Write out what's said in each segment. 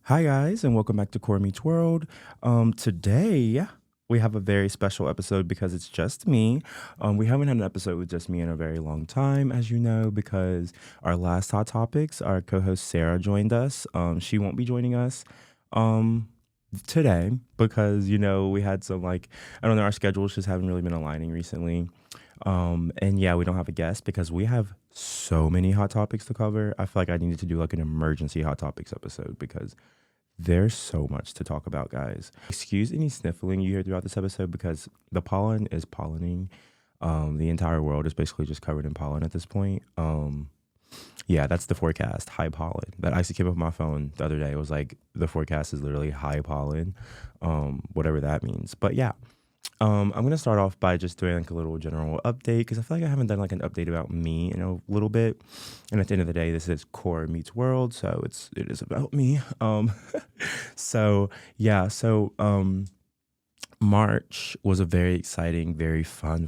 Hi, guys, and welcome back to Cor Meets World. Today we have a very special episode because it's just me. We haven't had an episode with just me in a very long time, as you know, because our last Hot Topics, our co host Sarah joined us. She won't be joining us um, today because, we had some, I don't know, our schedules just haven't really been aligning recently. And yeah, we don't have a guest because we have so many hot topics to cover. I feel like I needed to do like an emergency hot topics episode because there's so much to talk about, guys. Excuse any sniffling you hear throughout this episode because the pollen is pollinating. The entire world is basically just covered in pollen at this point. Yeah, that's the forecast, high pollen. That actually came up on my phone the other day. It was like the forecast is literally high pollen, whatever that means. But yeah, I'm gonna start off by just doing like a little general update because I feel like I haven't done like an update about me in a little bit. And at the end of the day, this is Cor Meets World, so it is about me. So yeah, March was a very exciting, very fun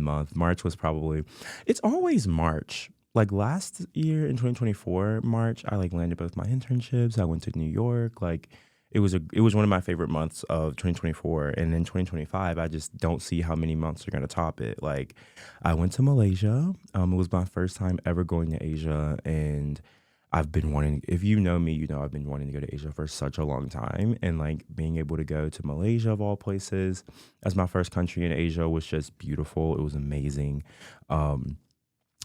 month. March was probably it's always March. Like last year in 2024, March, I like landed both my internships. I went to New York. Like it was one of my favorite months of 2024. And in 2025, I just don't see how many months are gonna top it. Like I went to Malaysia. It was my first time ever going to Asia, and I've been wanting, if you know me, you know I've been wanting to go to Asia for such a long time. And like being able to go to Malaysia, of all places, as my first country in Asia was just beautiful. It was amazing. Um,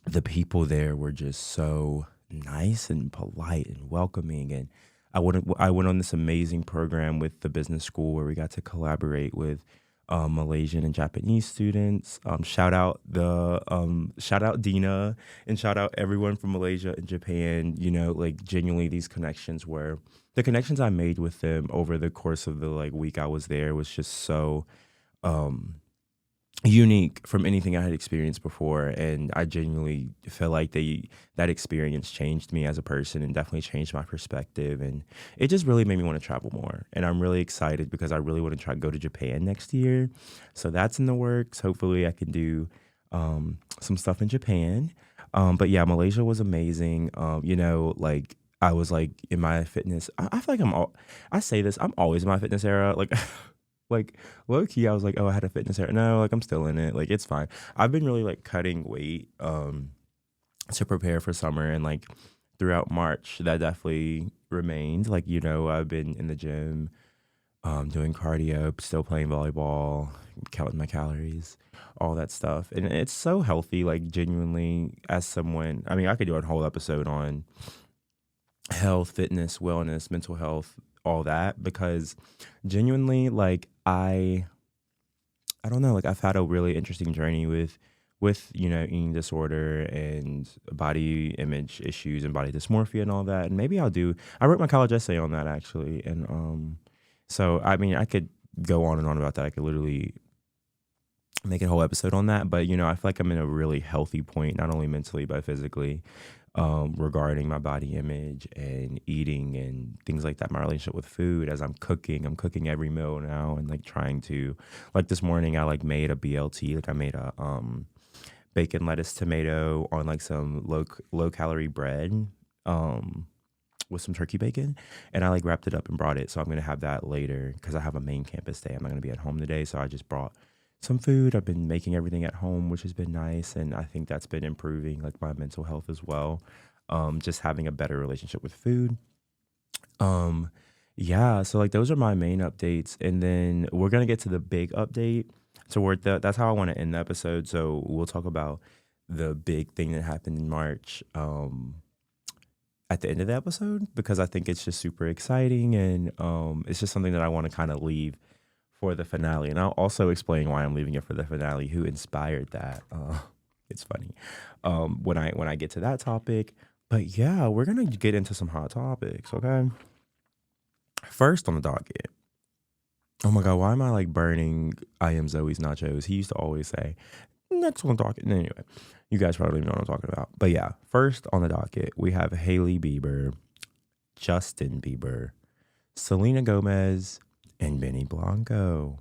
the people there were just so nice and polite and welcoming. And I went on this amazing program with the business school where we got to collaborate with Malaysian and Japanese students. Shout out Dina and shout out everyone from Malaysia and Japan. Like genuinely these connections were the connections I made with them over the course of the like week I was there was just so um unique from anything I had experienced before, and I genuinely feel like that experience changed me as a person and definitely changed my perspective, and it just really made me want to travel more. And I'm really excited because I really want to try to go to Japan next year, so that's in the works. Hopefully, I can do some stuff in Japan. But yeah, Malaysia was amazing. Like I was like in my fitness. I feel like I say this. I'm always in my fitness era. Like like low key, I was like, oh, I had a fitness hair. No, like I'm still in it. Like it's fine. I've been really like cutting weight to prepare for summer, and like throughout March that definitely remained. Like, I've been in the gym, doing cardio, still playing volleyball, counting my calories, all that stuff. And it's so healthy, like genuinely as someone, I mean, I could do a whole episode on health, fitness, wellness, mental health, all that because genuinely like I don't know, like I've had a really interesting journey with eating disorder and body image issues and body dysmorphia and all that. And maybe I wrote my college essay on that actually. And so I mean I could go on and on about that. I could literally make a whole episode on that. But I feel like I'm in a really healthy point, not only mentally but physically, regarding my body image and eating and things like that. My relationship with food as I'm cooking every meal now and like trying to, like this morning I like made a BLT. Like I made a bacon, lettuce, tomato on like some low calorie bread. Um, with some turkey bacon, and I like wrapped it up and brought it. So I'm gonna have that later because I have a main campus day. I'm not gonna be at home today, so I just brought some food. I've been making everything at home, which has been nice, and I think that's been improving like my mental health as well. Just having a better relationship with food. Um, yeah, so like those are my main updates, and then we're gonna get to the big update. So that's how I want to end the episode. So we'll talk about the big thing that happened in March. At the end of the episode because I think it's just super exciting, and it's just something that I want to kind of leave for the finale. And I'll also explain why I'm leaving it for the finale, who inspired that. It's funny when I get to that topic. But yeah, we're gonna get into some hot topics. Okay, first on the docket. Oh my god, why am I like burning I am Zoe's nachos? He used to always say, next on the docket. Anyway, you guys probably know what I'm talking about. But yeah, first on the docket, we have Hailey Bieber, Justin Bieber, Selena Gomez, and Benny Blanco.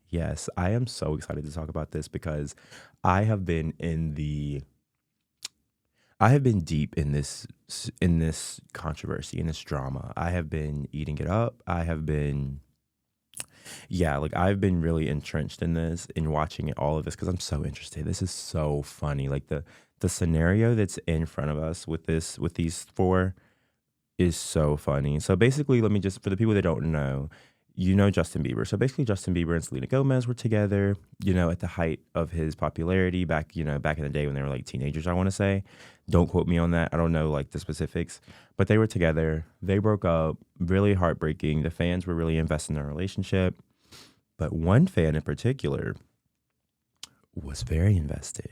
Yes, I am so excited to talk about this because I have been in the I have been deep in this controversy, in this drama. I have been eating it up. I have been, yeah, like I've been really entrenched in this and watching it, all of this because I'm so interested. This is so funny. Like the scenario that's in front of us with these four is so funny. So basically, let me just, for the people that don't know, Justin Bieber. So basically, Justin Bieber and Selena Gomez were together, at the height of his popularity back, back in the day when they were like teenagers, I want to say. Don't quote me on that. I don't know like the specifics, but they were together. They broke up, really heartbreaking. The fans were really invested in their relationship. But one fan in particular was very invested,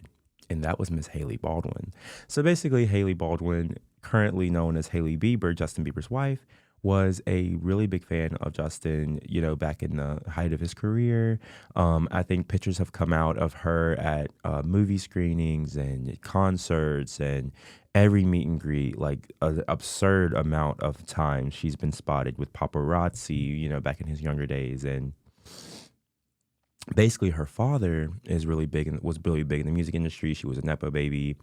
and that was Miss Hailey Baldwin. So basically, Hailey Baldwin, currently known as Hailey Bieber, Justin Bieber's wife, was a really big fan of Justin, back in the height of his career. I think pictures have come out of her at movie screenings and concerts and every meet and greet, like an absurd amount of times she's been spotted with paparazzi, back in his younger days. And basically her father is really big and was really big in the music industry. She was a nepo baby,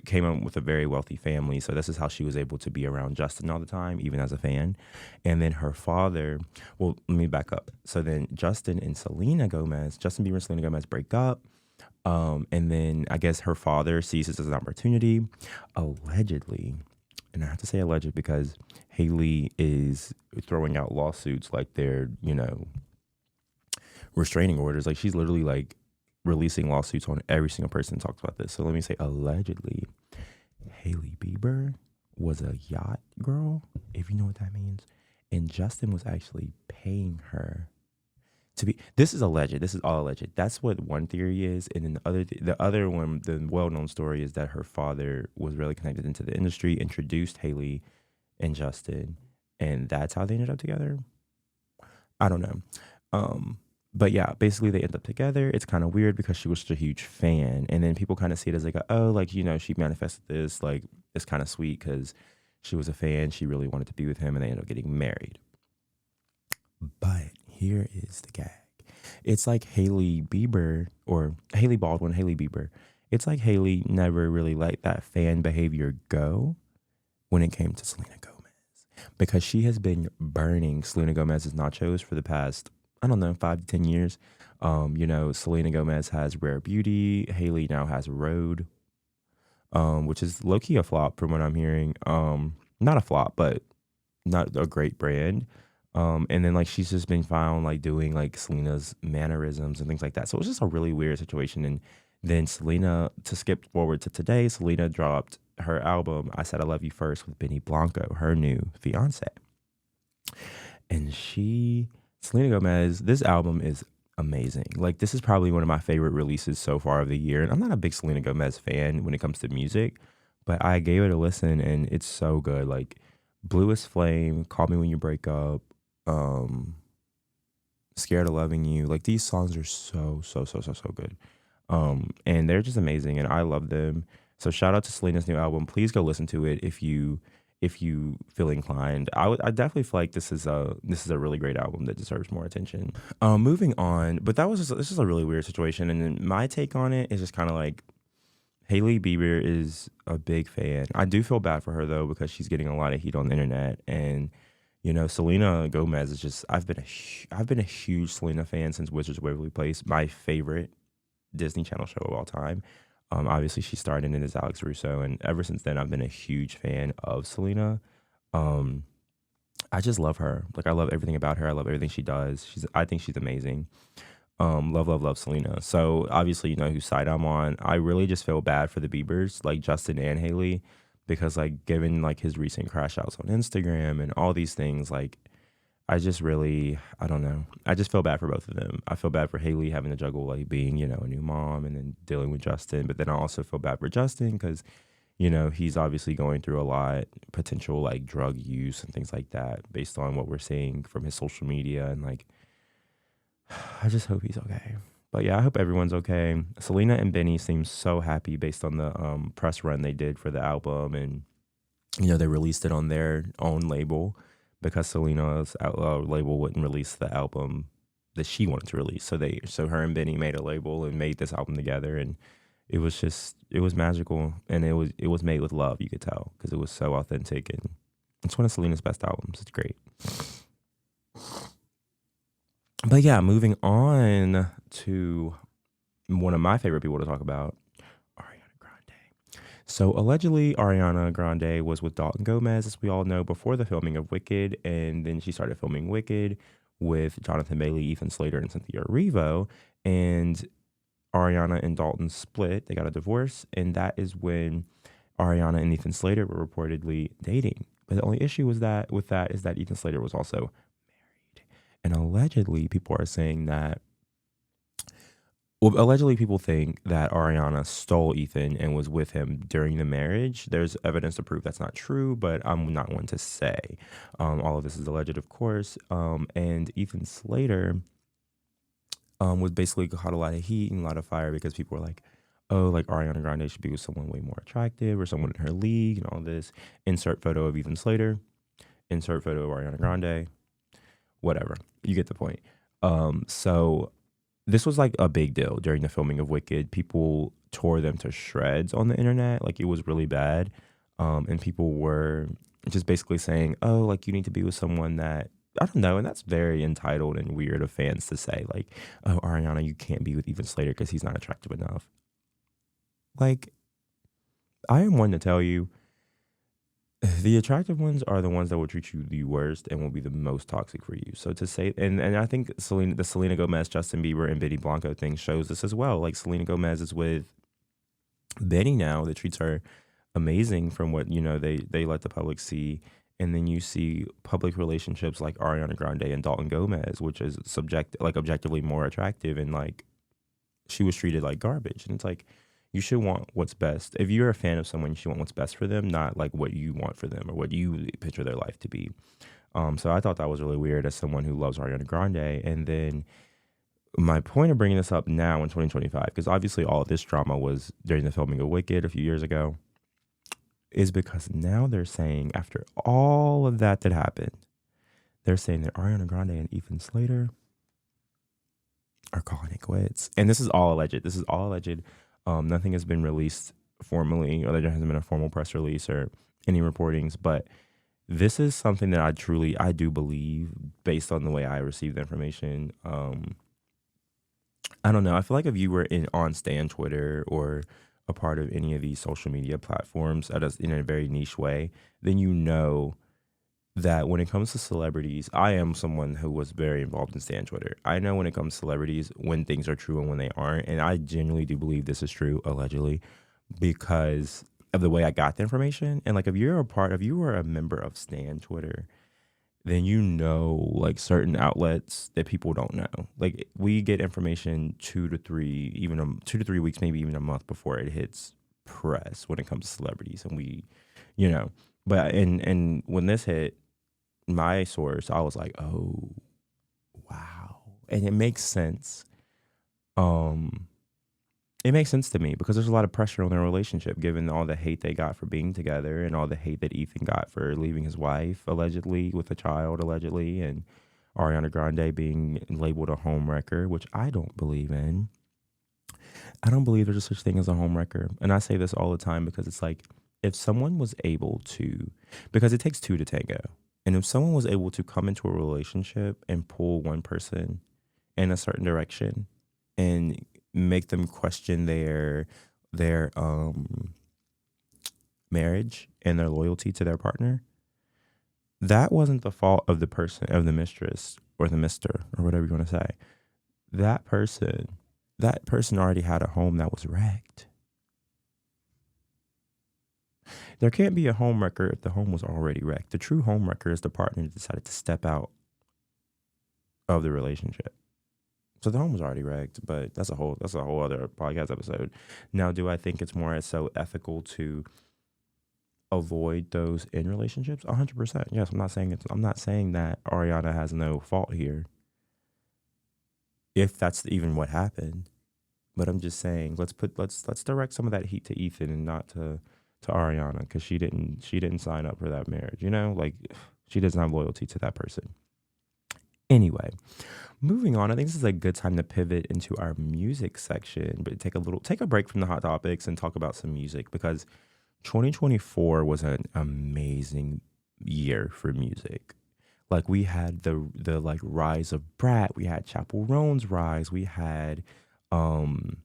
came up with a very wealthy family, so this is how she was able to be around Justin all the time, even as a fan. And then her father, well, let me back up. So then Justin Bieber and Selena Gomez break up. And then I guess her father sees this as an opportunity, allegedly. And I have to say alleged because Hailey is throwing out lawsuits like they're, restraining orders. Like she's literally like releasing lawsuits on every single person who talks about this. So let me say allegedly, Hailey Bieber was a yacht girl, if you know what that means. And Justin was actually paying her to be. This is alleged. This is all alleged. That's what one theory is. And then the other one, the well-known story is that her father was really connected into the industry, introduced Hailey and Justin, and that's how they ended up together. I don't know. But yeah, basically they end up together. It's kind of weird because she was such a huge fan. And then people kind of see it as like, oh, like, she manifested this. Like, it's kind of sweet because she was a fan. She really wanted to be with him and they ended up getting married. But here is the gag. It's like Hailey Bieber or Hailey Baldwin, Hailey Bieber. It's like Hailey never really let that fan behavior go when it came to Selena Gomez. Because she has been burning Selena Gomez's nachos for the past, I don't know, 5 to 10 years. Selena Gomez has Rare Beauty. Hailey now has Road, which is low-key a flop from what I'm hearing. Not a flop, but not a great brand. And then like she's just been found like doing like Selena's mannerisms and things like that. So it's just a really weird situation. And then Selena, to skip forward to today, Selena dropped her album, I Said I Love You First, with Benny Blanco, her new fiance. And Selena Gomez, this album is amazing. Like, this is probably one of my favorite releases so far of the year. And I'm not a big Selena Gomez fan when it comes to music, but I gave it a listen and it's so good. Like, Blue is Flame, Call Me When You Break Up, Scared of Loving You. Like, these songs are so, so, so, so, so good. And they're just amazing and I love them. So shout out to Selena's new album. Please go listen to it if you feel inclined. I definitely feel like this is a really great album that deserves more attention. Moving on, but this is a really weird situation, and then my take on it is just kind of like Hailey Bieber is a big fan. I do feel bad for her though because she's getting a lot of heat on the internet, and Selena Gomez is just I've been a huge Selena fan since Wizards of Waverly Place, my favorite Disney Channel show of all time. Obviously, she starred in it as Alex Russo, and ever since then, I've been a huge fan of Selena. I just love her. Like, I love everything about her. I love everything she does. I think she's amazing. Love, love, love Selena. So, obviously, you know whose side I'm on. I really just feel bad for the Biebers, like Justin and Hailey, because, like, given, like, his recent crash outs on Instagram and all these things, like, I don't know. I just feel bad for both of them. I feel bad for Hailey having to juggle like being, a new mom and then dealing with Justin. But then I also feel bad for Justin because, he's obviously going through a lot, potential like drug use and things like that based on what we're seeing from his social media. And like, I just hope he's okay. But yeah, I hope everyone's okay. Selena and Benny seem so happy based on the press run they did for the album. And, they released it on their own label, because Selena's label wouldn't release the album that she wanted to release. So her and Benny made a label and made this album together. And it was magical, and it was made with love. You could tell because it was so authentic, and it's one of Selena's best albums. It's great. But yeah, moving on to one of my favorite people to talk about, Ariana Grande. So allegedly, Ariana Grande was with Dalton Gomez, as we all know, before the filming of Wicked, and then she started filming Wicked with Jonathan Bailey, Ethan Slater, and Cynthia Erivo. And Ariana and Dalton split. They got a divorce, and that is when Ariana and Ethan Slater were reportedly dating. But the only issue was that with that is that Ethan Slater was also married, and allegedly people are saying that. Well, allegedly people think that Ariana stole Ethan and was with him during the marriage. There's evidence to prove that's not true, but I'm not one to say. All of this is alleged, of course. And Ethan Slater was basically caught a lot of heat and a lot of fire because people were like, oh, like Ariana Grande should be with someone way more attractive or someone in her league and all this. Insert photo of Ethan Slater, insert photo of Ariana Grande, whatever. You get the point. So this was like a big deal during the filming of Wicked. People tore them to shreds on the internet. Like it was really bad. And people were just basically saying, oh, like you need to be with someone that I don't know, and that's very entitled and weird of fans to say, like, oh, Ariana, you can't be with Ethan Slater because he's not attractive enough. Like, I am one to tell you, the attractive ones are the ones that will treat you the worst and will be the most toxic for you. So to say, and I think the Selena Gomez, Justin Bieber, and Benny Blanco thing shows this as well. Like Selena Gomez is with Benny now that treats her amazing from what, they let the public see. And then you see public relationships like Ariana Grande and Dalton Gomez, which is objectively more attractive, and like she was treated like garbage. And it's like you should want what's best. If you're a fan of someone, you should want what's best for them, not like what you want for them or what you picture their life to be. So I thought that was really weird as someone who loves Ariana Grande. And then my point of bringing this up now in 2025, because obviously all of this drama was during the filming of Wicked a few years ago, is because now they're saying, after all of that happened, they're saying that Ariana Grande and Ethan Slater are calling it quits. And this is all alleged. Nothing has been released formally, or there hasn't been a formal press release or any reportings. But this is something that I do believe based on the way I received the information. I don't know. I feel like if you were on Stan Twitter or a part of any of these social media platforms in a very niche way, then you know that when it comes to celebrities, I am someone who was very involved in Stan Twitter. I know when it comes to celebrities, when things are true and when they aren't. And I genuinely do believe this is true, allegedly, because of the way I got the information. And like if you were a member of Stan Twitter, then you know like certain outlets that people don't know. Like we get information 2 to 3 weeks, maybe even a month before it hits press when it comes to celebrities. And but and when this hit my source, I was like, oh wow. And it makes sense. It makes sense to me because there's a lot of pressure on their relationship given all the hate they got for being together and all the hate that Ethan got for leaving his wife, allegedly, with a child, allegedly, and Ariana Grande being labeled a homewrecker, which I don't believe in. I don't believe there's such thing as a homewrecker. And I say this all the time because it's like, if someone was able to, because it takes two to tango, and if someone was able to come into a relationship and pull one person in a certain direction and make them question their marriage and their loyalty to their partner, that wasn't the fault of the person, of the mistress or the mister or whatever you want to say. That person already had a home that was wrecked. There can't be a home wrecker if the home was already wrecked. The true home wrecker is the partner that decided to step out of the relationship. So the home was already wrecked, but that's a whole other podcast episode. Now, do I think it's more so ethical to avoid those in relationships? 100%. Yes, I'm not saying that Ariana has no fault here, if that's even what happened. But I'm just saying, let's direct some of that heat to Ethan and not to Ariana, because she didn't sign up for that marriage. Like she doesn't have loyalty to that person. Anyway, moving on, I think this is a good time to pivot into our music section, but take a break from the hot topics and talk about some music because 2024 was an amazing year for music. Like we had the like rise of Brat, we had Chapel Roan's rise, um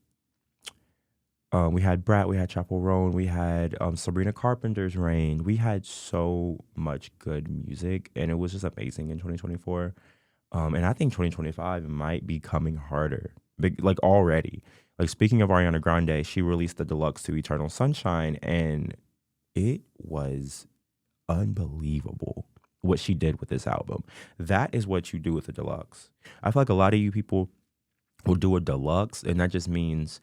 we had Brat, we had Chapel Roan, we had Sabrina Carpenter's reign. We had so much good music, and it was just amazing in 2024. And I think 2025 might be coming harder, like already. Like speaking of Ariana Grande, she released the deluxe to Eternal Sunshine, and it was unbelievable what she did with this album. That is what you do with a deluxe. I feel like a lot of you people will do a deluxe, and that just means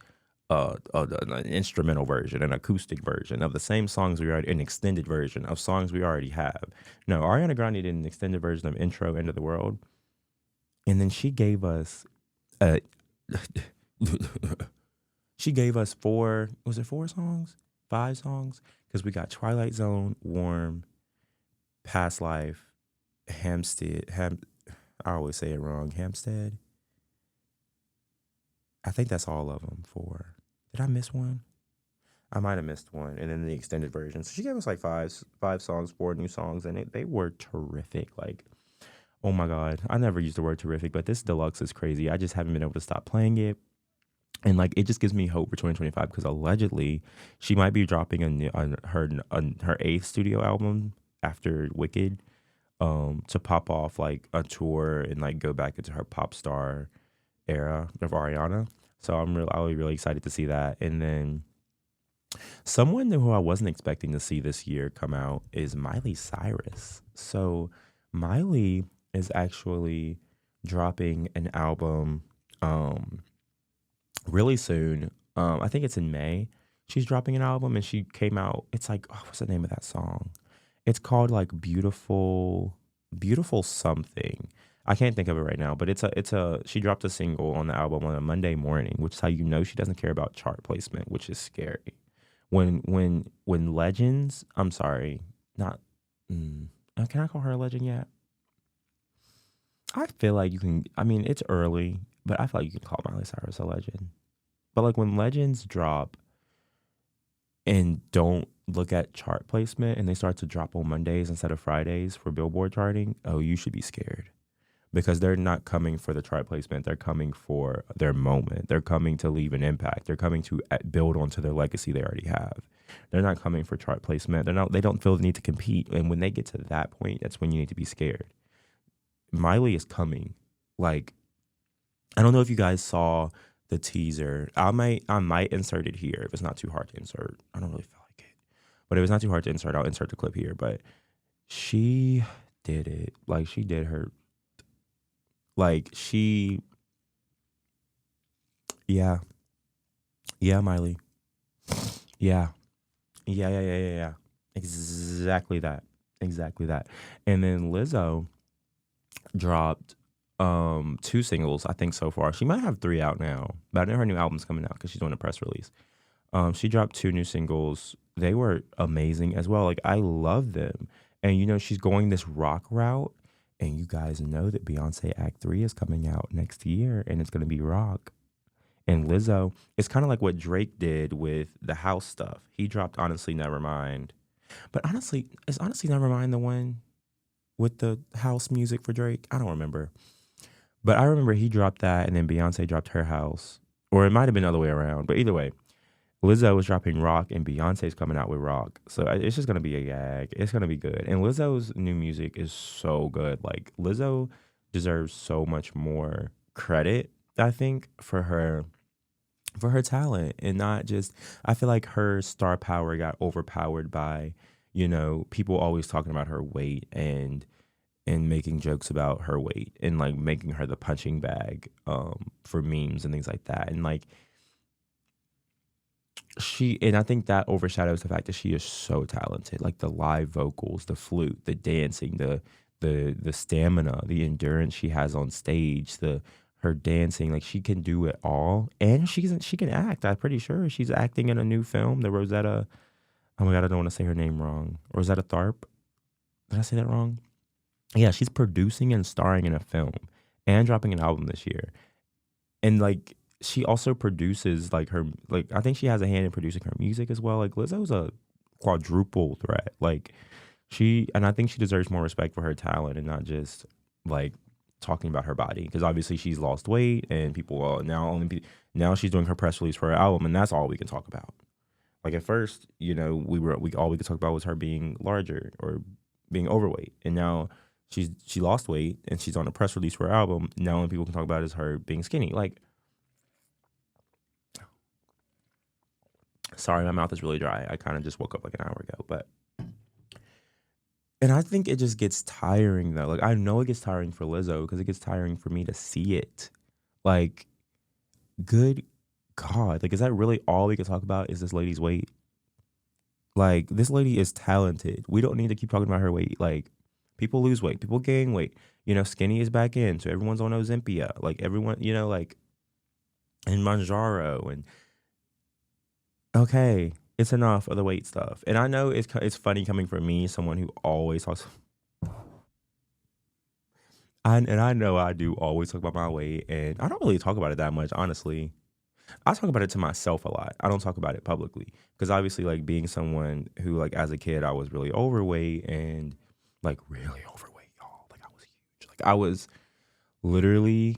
an instrumental version, an acoustic version of the same songs we already, an extended version of songs we already have. No, Ariana Grande did an extended version of Intro End of the World, and then she gave us uh, she gave us four. Was it four songs? Five songs? Because we got Twilight Zone, Warm, Past Life, I always say it wrong. Hampstead. I think that's all of them. Four. Did I miss one? I might have missed one, and then the extended version. So she gave us like five songs, four new songs, and they were terrific. Like, oh my god, I never used the word terrific, but this deluxe is crazy. I just haven't been able to stop playing it, and like it just gives me hope for 2025 because allegedly she might be dropping her eighth studio album after Wicked, to pop off like a tour and like go back into her pop star era of Ariana. So I'll be really excited to see that. And then someone who I wasn't expecting to see this year come out is Miley Cyrus. So Miley is actually dropping an album really soon. I think it's in May. She's dropping an album and she came out. It's like, oh, what's the name of that song? It's called like Beautiful something. I can't think of it right now, but she dropped a single on the album on a Monday morning, which is how you know she doesn't care about chart placement, which is scary. When legends, I'm sorry, not can I call her a legend yet? I feel like you can. I mean, it's early, but I feel like you can call Miley Cyrus a legend. But like when legends drop and don't look at chart placement and they start to drop on Mondays instead of Fridays for Billboard charting, oh, you should be scared because they're not coming for the chart placement. They're coming for their moment. They're coming to leave an impact. They're coming to build onto their legacy they already have. They're not coming for chart placement. They don't feel the need to compete. And when they get to that point, that's when you need to be scared. Miley is coming. Like, I don't know if you guys saw the teaser. I might insert it here if it's not too hard to insert. I don't really feel like it. But if it's not too hard to insert, I'll insert the clip here. But she did it. Like she did her like she yeah. Yeah, Miley. Yeah. Yeah. Exactly that. Exactly that. And then Lizzo dropped two singles, I think so far. She might have three out now, but I know her new album's coming out because she's doing a press release. She dropped two new singles. They were amazing as well. Like I love them. And you know, she's going this rock route. And you guys know that Beyonce Act 3 is coming out next year and it's gonna be rock. And Lizzo, it's kind of like what Drake did with the house stuff. He dropped Honestly Nevermind. But honestly, is Honestly Nevermind the one with the house music for Drake? I don't remember. But I remember he dropped that and then Beyonce dropped her house. Or it might have been the other way around. But either way, Lizzo was dropping rock and Beyonce's coming out with rock. So it's just going to be a gag. It's going to be good. And Lizzo's new music is so good. Like Lizzo deserves so much more credit, I think, for her talent and not just I feel like her star power got overpowered by, you know, people always talking about her weight and making jokes about her weight and like making her the punching bag for memes and things like that. And like I think that overshadows the fact that she is so talented. Like the live vocals, the flute, the dancing, the stamina, the endurance she has on stage, her dancing, like she can do it all. And she can act. I'm pretty sure she's acting in a new film, the Rosetta. Oh my god, I don't want to say her name wrong. Rosetta Tharpe. Did I say that wrong? Yeah, she's producing and starring in a film and dropping an album this year. And like she also produces like her like I think she has a hand in producing her music as well. Like Lizzo's a quadruple threat. Like she and I think she deserves more respect for her talent and not just like talking about her body because obviously she's lost weight and people now she's doing her press release for her album and that's all we can talk about. Like at first, we all we could talk about was her being larger or being overweight, and now she lost weight and she's on a press release for her album. Now only people can talk about is her being skinny. Like, sorry, my mouth is really dry. I kind of just woke up like an hour ago, but and I think it just gets tiring though. Like I know it gets tiring for Lizzo because it gets tiring for me to see it. Like, good God, like is that really all we can talk about? Is this lady's weight? Like, this lady is talented. We don't need to keep talking about her weight. Like, people lose weight, people gain weight. Skinny is back in, so everyone's on Ozempia. Like, everyone, like, and Manjaro. And okay, it's enough of the weight stuff. And I know it's funny coming from me, someone who always talks. I know I do always talk about my weight, and I don't really talk about it that much, honestly. I talk about it to myself a lot. I don't talk about it publicly because obviously, like being someone who, like, as a kid, I was really overweight and like really overweight, y'all. Like I was huge. Like I was literally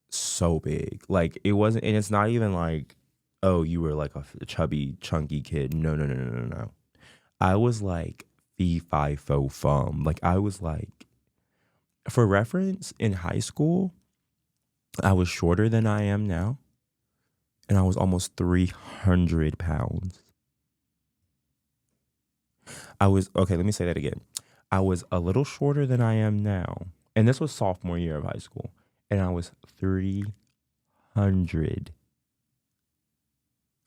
so big. Like it wasn't, and it's not even like, oh, you were like a chubby, chunky kid. No, no, no, no, no, no. I was like fee fi fo fum. Like I was like, for reference, in high school, I was shorter than I am now and I was almost 300 pounds. I was, okay, let me say that again. I was a little shorter than I am now. And this was sophomore year of high school. And I was 300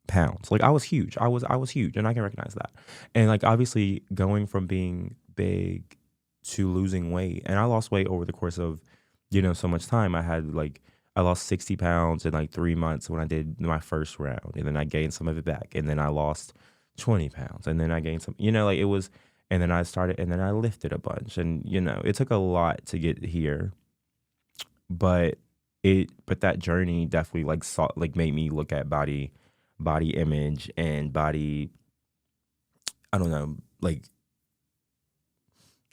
pounds. Like I was huge. I was huge and I can recognize that. And like obviously going from being big to losing weight. And I lost weight over the course of, so much time. I lost 60 pounds in like 3 months when I did my first round. And then I gained some of it back. And then I lost 20 pounds. And then I gained some, like it was, and then I started, and then I lifted a bunch. And, it took a lot to get here. But but that journey definitely made me look at body image and body, I don't know, like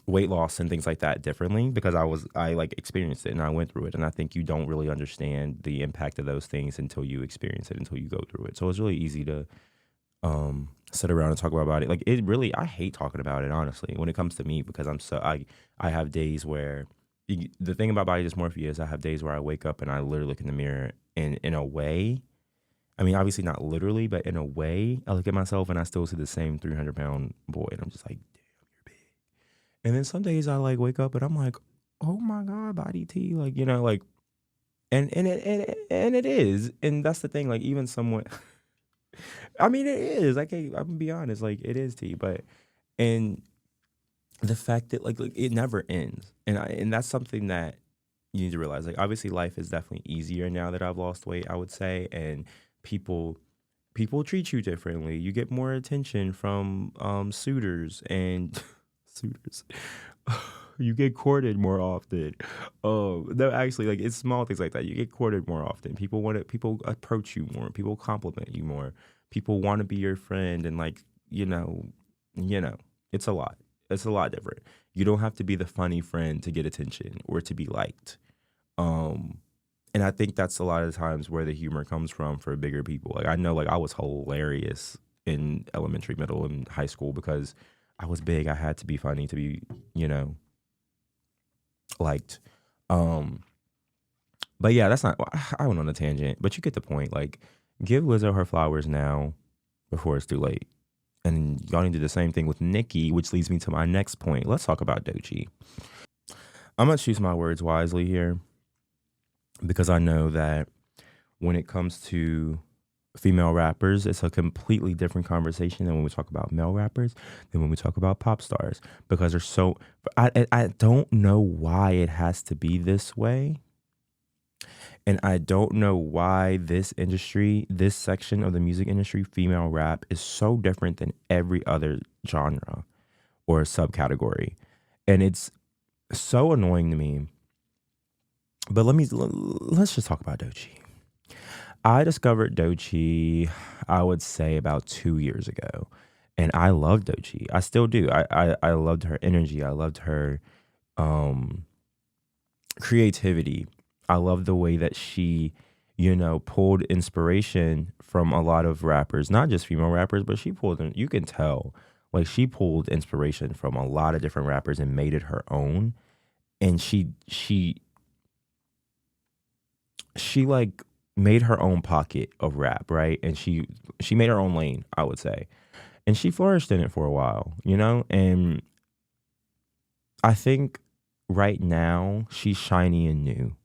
weight loss and things like that differently because I like experienced it and I went through it. And I think you don't really understand the impact of those things until you experience it, until you go through it. So it's really easy to sit around and talk about it. Like it really, I hate talking about it honestly when it comes to me because I have days where the thing about body dysmorphia is I have days where I wake up and I literally look in the mirror and in a way, I mean, obviously not literally, but in a way, I look at myself and I still see the same 300-pound boy. And I'm just like, damn, you're big. And then some days I like wake up and I'm like, oh my God, body T. Like, like, and it is. And that's the thing. Like, even someone, I mean, it is. I'm gonna be honest. Like, it is T. But, and the fact that, like it never ends. And that's something that you need to realize. Like, obviously, life is definitely easier now that I've lost weight, I would say. And people people treat you differently. You get more attention from suitors and suitors. You get courted more often. No, actually, like it's small things like that. You get courted more often. People approach you more. People compliment you more. People want to be your friend, and like you know, it's a lot. It's a lot different. You don't have to be the funny friend to get attention or to be liked. Um, and I think that's a lot of the times where the humor comes from for bigger people. Like I know, like I was hilarious in elementary, middle, and high school because I was big. I had to be funny to be, you know, liked. Um, but yeah, that's not. I went on a tangent, but you get the point. Like, give Lizzo her flowers now before it's too late. And y'all need to do the same thing with Nicki, which leads me to my next point. Let's talk about Doechii. I'm gonna choose my words wisely here because I know that when it comes to female rappers, it's a completely different conversation than when we talk about male rappers, than when we talk about pop stars. Because there's so I don't know why it has to be this way. And I don't know why this industry, this section of the music industry, female rap, is so different than every other genre or subcategory. And it's So annoying to me. But let's just talk about Doechii. I discovered Doechii, I would say about 2 years ago, and I loved Doechii. I still do. I loved her energy. I loved her um, creativity. I love the way that she, pulled inspiration from a lot of rappers, not just female rappers, but she pulled, you can tell, like she pulled inspiration from a lot of different rappers and made it her own. And she like made her own pocket of rap, right? And she made her own lane, I would say. And she flourished in it for a while, And I think right now she's shiny and new.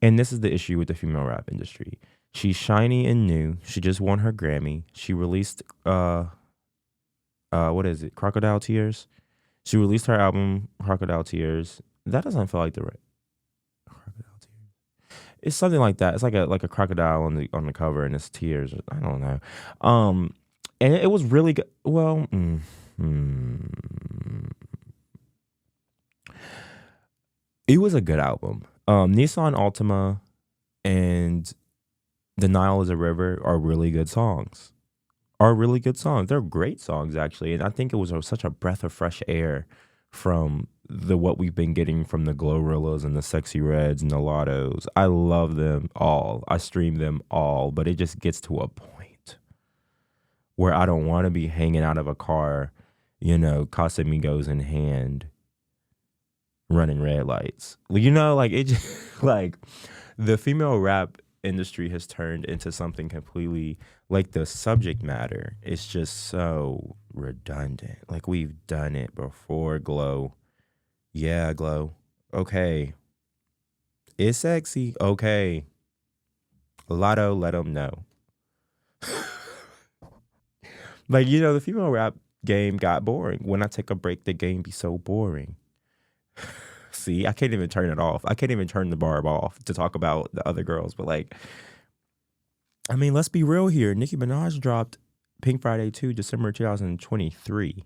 And this is the issue with the female rap industry. She's shiny and new. She just won her Grammy. She released what is it? Crocodile Tears. She released her album Crocodile Tears. That doesn't feel like the right Crocodile Tears. It's something like that. It's like a crocodile on the cover and it's tears. I don't know. And it was really good. Well, it was a good album. Nissan Altima and The Nile is a River are really good songs. They're great songs actually, and I think it was such a breath of fresh air from the what we've been getting from the Glorillas and the Sexy Reds and the Lottos. I love them all. I stream them all, but it just gets to a point where I don't want to be hanging out of a car, Casamigos in hand, running red lights. Like it just like the female rap industry has turned into something completely like the subject matter is just so redundant. Like we've done it before. Glow. Yeah, Glow. Okay. It's sexy. Okay. Lotto, let them know. Like, the female rap game got boring. When I take a break, the game be so boring. See, I can't even turn it off. I can't even turn the barb off to talk about the other girls. But like, I mean, let's be real here. Nicki Minaj dropped Pink Friday 2, December 2023.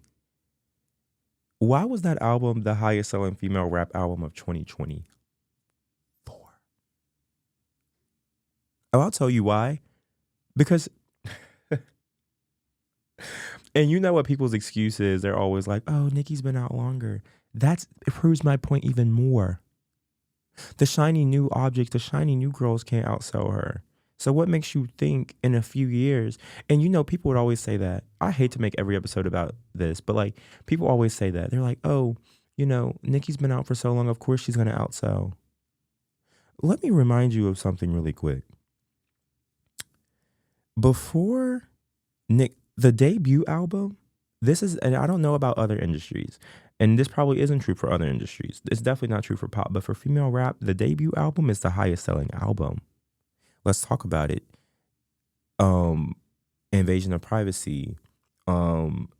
Why was that album the highest selling female rap album of 2024? Oh, I'll tell you why. Because, and you know what people's excuse is? They're always like, oh, Nicki's been out longer. It proves my point even more. The shiny new objects, the shiny new girls can't outsell her. So what makes you think in a few years, and people would always say that. I hate to make every episode about this, but like people always say that. They're like, oh, Nicki's been out for so long, of course she's going to outsell. Let me remind you of something really quick. Before the debut album, and I don't know about other industries, and this probably isn't true for other industries. It's definitely not true for pop, but for female rap, the debut album is the highest selling album. Let's talk about it. Invasion of Privacy.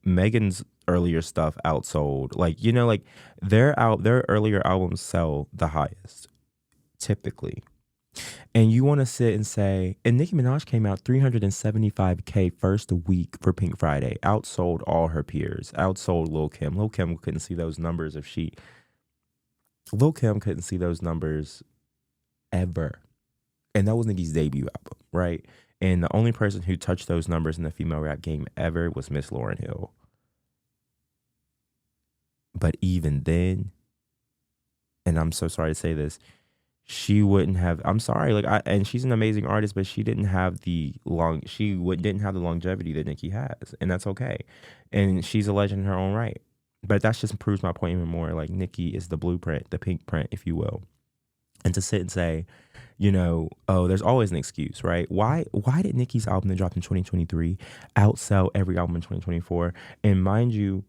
Megan's earlier stuff outsold. Like, their earlier albums sell the highest, typically. And you want to sit and say, and Nicki Minaj came out 375K first week for Pink Friday, outsold all her peers, outsold Lil' Kim. Lil' Kim couldn't see those numbers Lil' Kim couldn't see those numbers ever. And that was Nicki's debut album, right? And the only person who touched those numbers in the female rap game ever was Miss Lauryn Hill. But even then, and I'm so sorry to say this, she wouldn't have. I'm sorry, and she's an amazing artist, but she didn't have didn't have the longevity that Nicki has, and that's okay. And she's a legend in her own right. But that just proves my point even more. Like Nicki is the blueprint, the pink print, if you will. And to sit and say, oh, there's always an excuse, right? Why did Nicki's album that dropped in 2023 outsell every album in 2024? And mind you,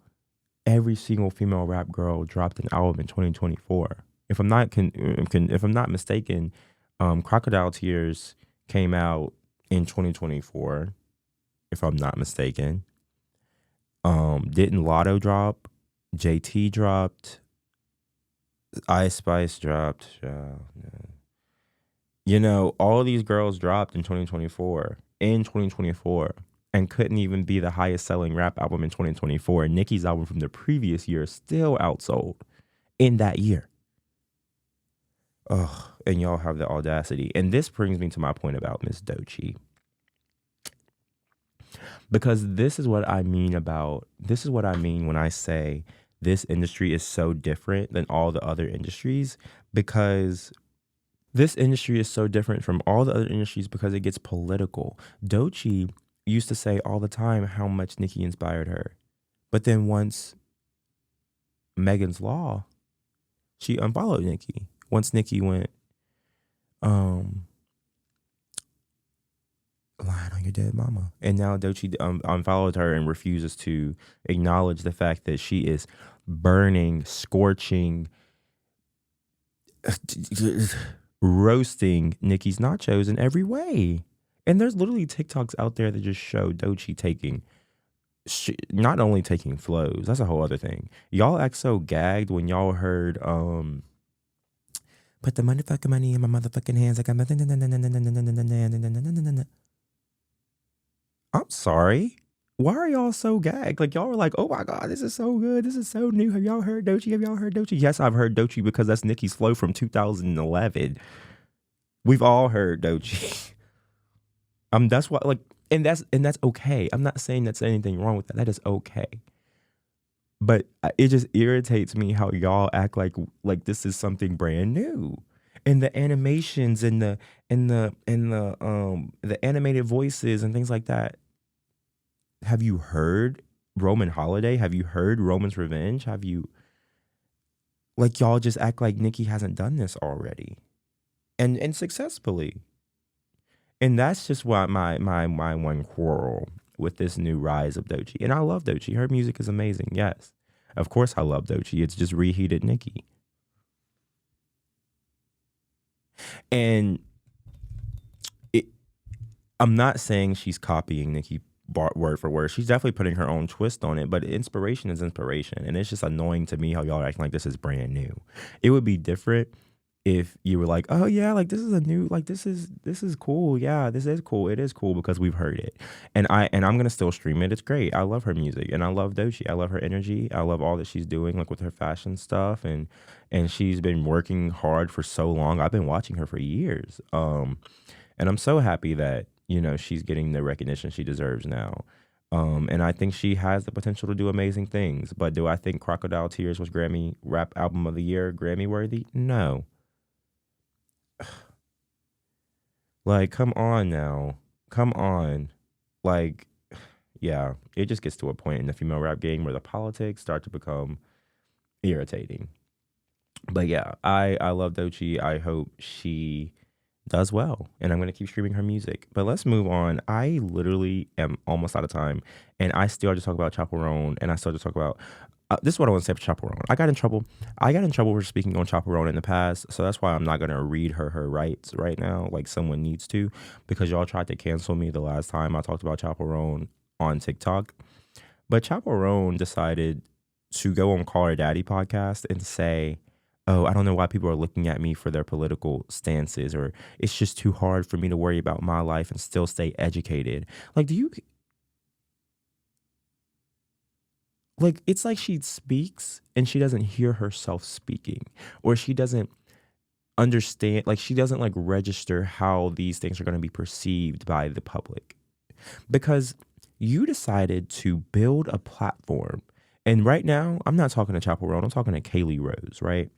every single female rap girl dropped an album in 2024. If I'm not mistaken, Crocodile Tears came out in 2024. If I'm not mistaken, didn't Lotto drop? JT dropped. Ice Spice dropped. All these girls dropped in 2024. And couldn't even be the highest selling rap album in 2024. And Nicki's album from the previous year still outsold in that year. Ugh, and y'all have the audacity. And this brings me to my point about Miss Doechii. Because this is what I mean when I say this industry is so different than all the other industries, because this industry is so different from all the other industries because it gets political. Doechii used to say all the time how much Nicki inspired her. But then once Megan's Law, she unfollowed Nicki. Once Nicki went, lying on your dead mama. And now Doechii unfollowed her and refuses to acknowledge the fact that she is burning, scorching, roasting Nicki's nachos in every way. And there's literally TikToks out there that just show Doechii taking, not only taking flows, that's a whole other thing. Y'all act so gagged when y'all heard, put the motherfucking money in my motherfucking hands. I got my. I'm sorry. Why are y'all so gagged? Like, y'all were like, oh my God, this is so good. This is so new. Have y'all heard Doechii? Have y'all heard Doechii? Yes, I've heard Doechii because that's Nicki's flow from 2011. We've all heard Doechii. That's why, like, and that's okay. I'm not saying that's anything wrong with that. That is okay. But it just irritates me how y'all act like this is something brand new. And the animations and the animated voices and things like that. Have you heard Roman Holiday? Have you heard Roman's Revenge? Have you, like, y'all just act like Nicki hasn't done this already and successfully. And that's just why my one quarrel with this new rise of Doechii. And I love Doechii. Her music is amazing. Yes. Of course I love Doechii. It's just reheated Nicki. And I'm not saying she's copying Nicki word for word. She's definitely putting her own twist on it, but inspiration is inspiration. And it's just annoying to me how y'all are acting like this is brand new. It would be different if you were like, oh yeah, like this is a new, like this is cool. Yeah, this is cool. It is cool because we've heard it. And I'm gonna still stream it. It's great. I love her music and I love Doechii. I love her energy. I love all that she's doing, like with her fashion stuff, and she's been working hard for so long. I've been watching her for years. And I'm so happy that, you know, she's getting the recognition she deserves now. And I think she has the potential to do amazing things. But do I think Crocodile Tears was Grammy Rap Album of the Year Grammy worthy? No. Like, come on now. Come on. Like, yeah, it just gets to a point in the female rap game where the politics start to become irritating. But yeah, I love Doechii. I hope she does well, and I'm going to keep streaming her music. But let's move on. I literally am almost out of time, and I still just talk about Chaperone, and I still just talk about this is what I want to say for Chaperone. I got in trouble for speaking on Chaperone in the past, so that's why I'm not going to read her rights right now like someone needs to, because y'all tried to cancel me the last time I talked about Chaperone on TikTok. But Chaperone decided to go on Call Her Daddy podcast and say, oh, I don't know why people are looking at me for their political stances, or it's just too hard for me to worry about my life and still stay educated. Like, it's like she speaks and she doesn't hear herself speaking, or she doesn't understand, like she doesn't like register how these things are going to be perceived by the public. Because you decided to build a platform. And right now, I'm not talking to Chaperone, I'm talking to Kaylee Rose, right?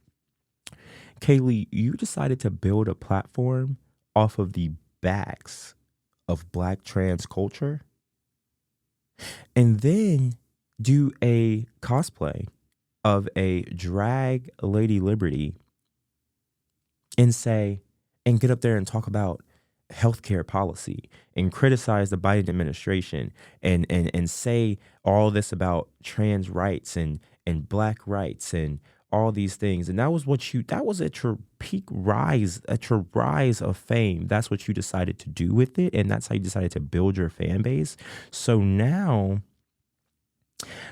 Kaylee, you decided to build a platform off of the backs of Black trans culture, and then do a cosplay of a drag Lady Liberty and say, and get up there and talk about healthcare policy and criticize the Biden administration and say all this about trans rights and Black rights and all these things. And that was at your peak rise, at your rise of fame. That's what you decided to do with it. And that's how you decided to build your fan base. So now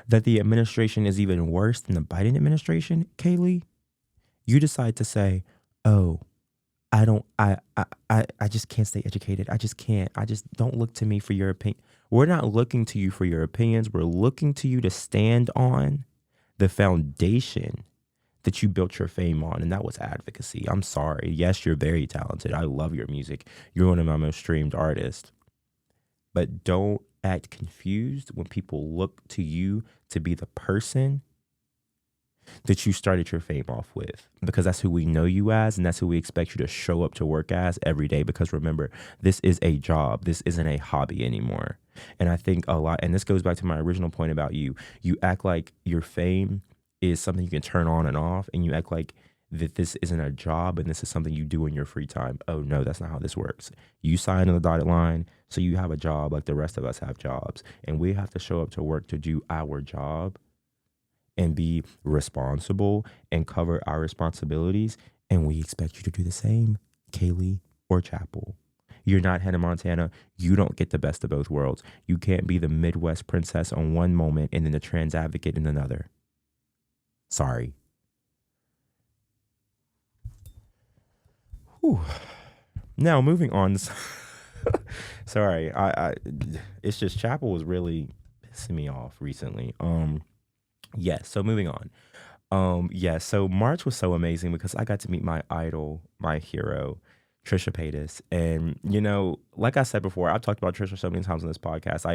that the administration is even worse than the Biden administration, Kaylee, you decide to say, oh, I just can't stay educated. I just can't. I just don't look to me for your opinion. We're not looking to you for your opinions. We're looking to you to stand on the foundation that you built your fame on, and that was advocacy. I'm sorry. Yes, you're very talented. I love your music. You're one of my most streamed artists. But don't act confused when people look to you to be the person that you started your fame off with, because that's who we know you as, and that's who we expect you to show up to work as every day. Because remember, this is a job. This isn't a hobby anymore. And I think a lot, and this goes back to my original point about you act like your fame is something you can turn on and off, and you act like that this isn't a job and this is something you do in your free time. Oh no, that's not how this works. You sign on the dotted line, so you have a job like the rest of us have jobs, and we have to show up to work to do our job and be responsible and cover our responsibilities. And we expect you to do the same, Kaylee or Chapel. You're not Hannah Montana. You don't get the best of both worlds. You can't be the Midwest princess on one moment and then the trans advocate in another. Sorry. Whew. Now moving on. Sorry, it's just Chapel was really pissing me off recently. Yes, so moving on. Yeah, so March was so amazing because I got to meet my idol, my hero, Trisha Paytas. And, like I said before, I've talked about Trisha so many times on this podcast.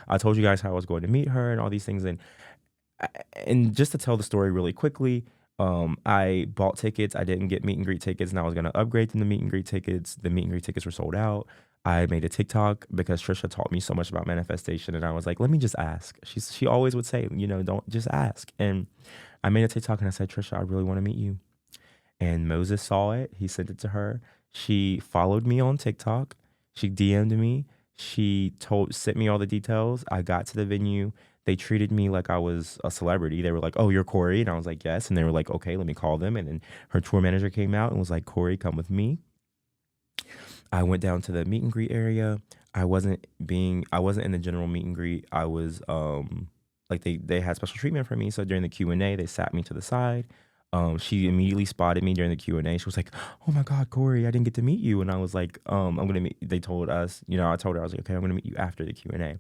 I told you guys how I was going to meet her and all these things. And just to tell the story really quickly, I bought tickets. I didn't get meet and greet tickets, and I was going to upgrade to the meet and greet tickets. The meet and greet tickets were sold out. I made a TikTok because Trisha taught me so much about manifestation, and I was like, let me just ask. She always would say, don't just ask. And I made a TikTok and I said, Trisha, I really want to meet you. And Moses saw it. He sent it to her. She followed me on TikTok. She DM'd me. She sent me all the details. I got to the venue. They treated me like I was a celebrity. They were like, oh, you're Corey? And I was like, yes. And they were like, okay, let me call them. And then her tour manager came out and was like, Corey, come with me. I went down to the meet and greet area. I wasn't in the general meet and greet. I was like they had special treatment for me. So during the Q&A, they sat me to the side. She immediately spotted me during the Q&A. She was like, oh my God, Corey, I didn't get to meet you. And I was like, I'm going to meet, they told us, I told her, I was like, okay, I'm going to meet you after the Q&A.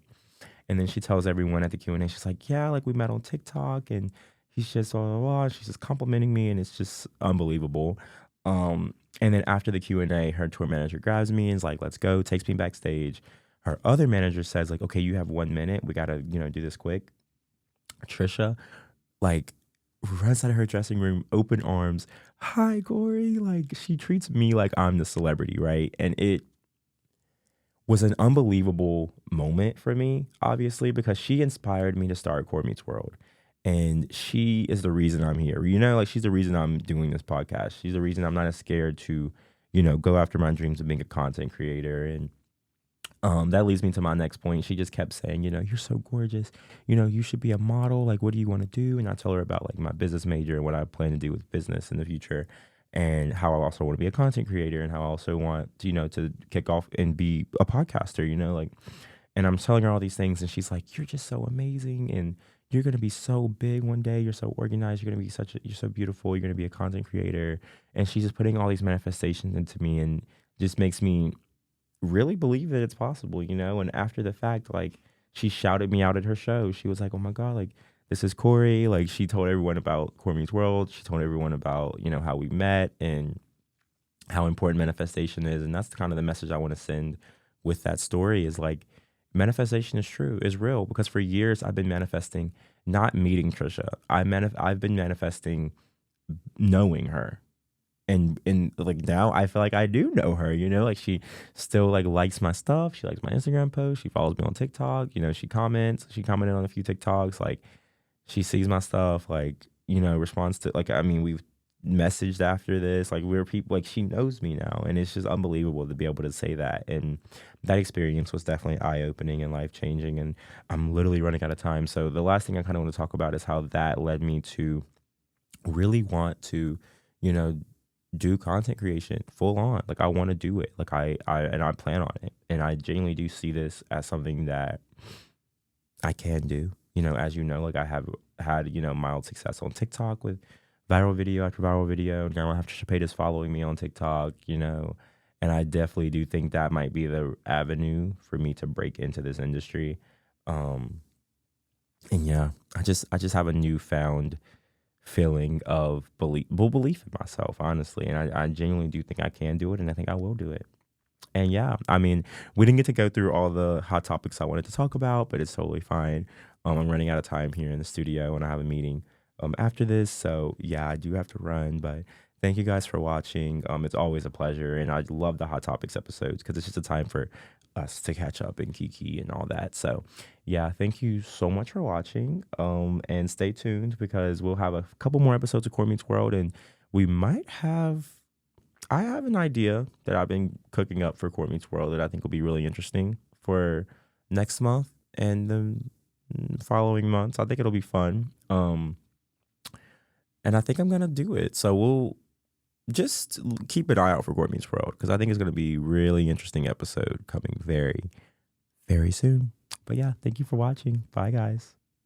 And then she tells everyone at the Q&A, she's like, yeah, like we met on TikTok and he's just, blah, blah, blah. She's just complimenting me and it's just unbelievable. And then after the Q&A, her tour manager grabs me and is like, let's go, takes me backstage. Her other manager says like, okay, you have 1 minute. We got to, do this quick. Trisha, like, runs out of her dressing room, open arms. Hi, Corey. Like, she treats me like I'm the celebrity, right? And it was an unbelievable moment for me, obviously, because she inspired me to start Cor Meets World. And she is the reason I'm here. Like she's the reason I'm doing this podcast. She's the reason I'm not as scared to, go after my dreams of being a content creator. And that leads me to my next point. She just kept saying, you're so gorgeous. You should be a model. Like, what do you want to do? And I tell her about like my business major and what I plan to do with business in the future, and how I also want to be a content creator, and how I also want to, to kick off and be a podcaster. Like, and I'm telling her all these things, and she's like, you're just so amazing, and you're gonna be so big one day. You're so organized. You're gonna be you're so beautiful. You're gonna be a content creator, and she's just putting all these manifestations into me, and just makes me really believe that it's possible, And after the fact, like, she shouted me out at her show. She was like, oh my God, like, this is Corey. Like, she told everyone about Cor Meets World. She told everyone about, how we met and how important manifestation is. And that's kind of the message I want to send with that story, is like, manifestation is true, is real. Because for years I've been manifesting, not meeting Trisha. I've been manifesting knowing her. And like now I feel like I do know her, like she still like likes my stuff. She likes my Instagram posts. She follows me on TikTok. She comments. She commented on a few TikToks. Like, she sees my stuff, like, responds to, like, I mean, we've messaged after this. Like, we're people, like, she knows me now. And it's just unbelievable to be able to say that. And that experience was definitely eye-opening and life-changing. And I'm literally running out of time. So the last thing I kind of want to talk about is how that led me to really want to, do content creation full on. Like, I want to do it. Like, I plan on it. And I genuinely do see this as something that I can do. As like, I have had, mild success on TikTok with viral video after viral video. Now I have Trisha Paytas following me on TikTok, and I definitely do think that might be the avenue for me to break into this industry. And yeah, I just have a newfound feeling of belief in myself, honestly. And I genuinely do think I can do it, and I think I will do it. And yeah, I mean, we didn't get to go through all the hot topics I wanted to talk about, but it's totally fine. I'm running out of time here in the studio, and I have a meeting after this. So yeah, I do have to run, but thank you guys for watching. It's always a pleasure, and I love the hot topics episodes because it's just a time for us to catch up and kiki and all that. So yeah, thank you so much for watching. And stay tuned because we'll have a couple more episodes of Cor Meets World, and we might have. I have an idea that I've been cooking up for Cor Meets World that I think will be really interesting for next month and the following months. I think it'll be fun. And I think I'm gonna do it. So we'll just keep an eye out for Cor Meets World because I think it's gonna be a really interesting episode coming very, very soon. But yeah, thank you for watching. Bye, guys.